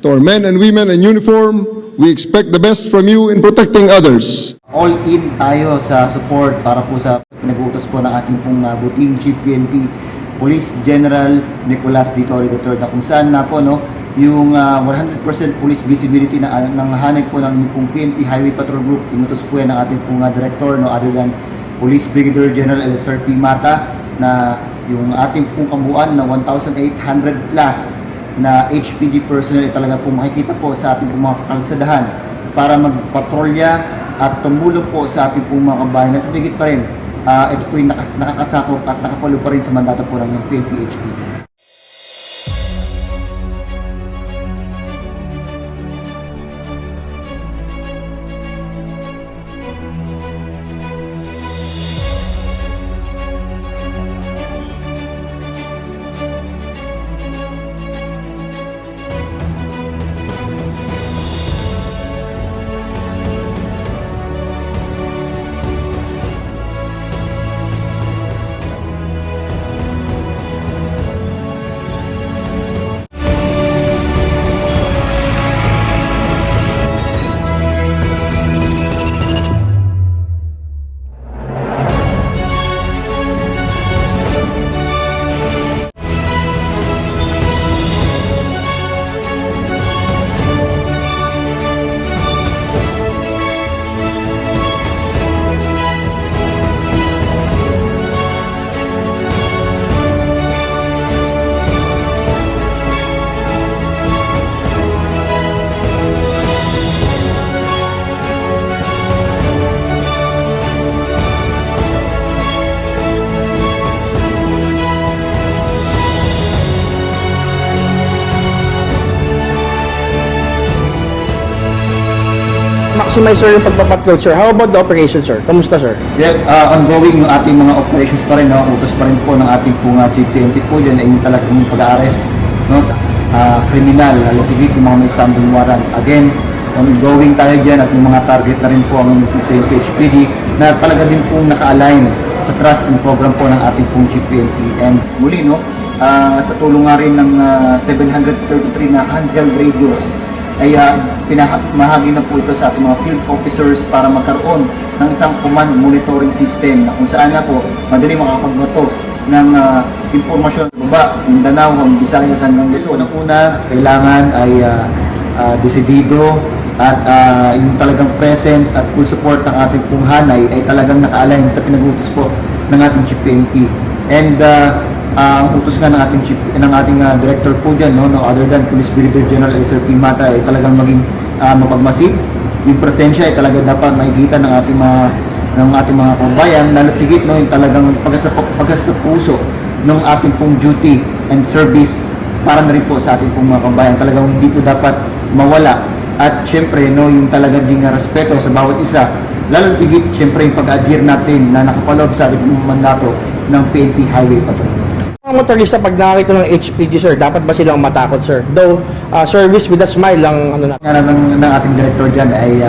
To our men and women in uniform, we expect the best from you in protecting others. All in tayo sa support para po sa pinag-uutos po ng ating pong Buting Chief PNP Police General Nicolas D. Torre III, na kung saan na po yung 100% police visibility na hanay po ng pong PNP Highway Patrol Group. Inutos po yan ng ating pong director, other than Police Brigadier General LSRP Mata, na yung ating pong kabuuan na 1,800 plus na HPG personnel ay talaga po makikita po sa ating pong mga kalsadahan para magpatrolya at tumulong po sa ating pong mga kabayan. At higit pa rin, ito po yung nakakasakop at nakapalo pa rin sa mandato po ng PNP HPG. Maximize, sir, yung pagpapatrol, sir. How about the operation, sir? Kamusta, sir? Yeah, ongoing yung ating mga operations pa rin, utos pa rin po ng ating pong Chief PNP po dyan ay yung talagang pag-arrest sa kriminal, halatigit yung mga may standing warrant. Again, ongoing tayo dyan at yung mga target na rin po ang PNP HPD na talaga din pong naka-align sa trust and program po ng ating pong Chief PNP. And muli, sa tulong nga rin ng 733 na handheld radios, ay pinamahagi na po ito sa ating mga field officers para magkaroon ng isang command monitoring system na kung saan nga po madali makakapagbato ng impormasyon sa baba, Mindanao, Visayas hanggang Luzon. Una, kailangan ay desidido at yung talagang presence at full support ng ating pong hanay ay talagang naka-align sa pinag-utos po ng ating Chief PNP. And ang utos nga ng ating director po dyan, other than Police Brigadier General LSRP Mata, ay talagang maging mapagmasid. Yung presensya ay talaga dapat makikita ng ating mga kabayan, lalo tigit yung talagang pagkasapuso ng ating pong duty and service para na rin po sa ating pong mga kabayan. Talagang hindi po dapat mawala. At syempre, yung talagang ding respeto sa bawat isa, lalo tigit syempre yung pag-adhere natin na nakapaloob sa ating mandato ng PNP Highway Patrol. Mga motorista, pag nakakita ng HPG, sir, dapat ba silang matakot, sir? Though, service with a smile lang, ng ating director dyan ay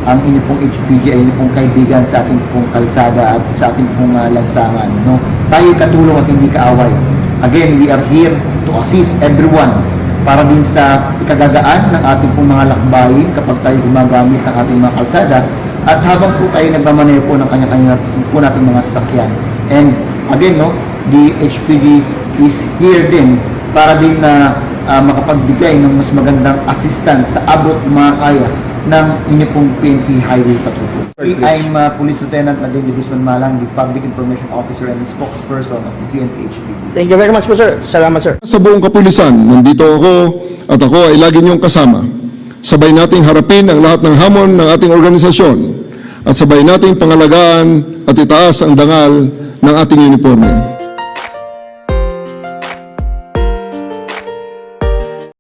ang inyong pong HPG ay inyong pong kaibigan sa ating pong kalsada at sa ating pong lansangan. Tayo katulong at hindi kaaway. Again, we are here to assist everyone para din sa ikagagaan ng ating pong mga lakbayin kapag tayo gumagamit ng ating mga kalsada at habang po tayo nagmamaneho po ng kanya-kanya po nating mga sasakyan. And again, the HPG is here din para din na makapagbigay ng mas magandang assistance sa abot makakaya ng inyong pong PNP Highway Patrol. I'm Police Lieutenant Nadine de Guzman Malang, the Public Information Officer and the spokesperson of the PNP HPD. Thank you very much po, sir. Salamat, sir. Sa buong kapulisan, nandito ako at ako ay lagi niyong kasama. Sabay nating harapin ang lahat ng hamon ng ating organisasyon at sabay nating pangalagaan at itaas ang dangal ng ating uniforme.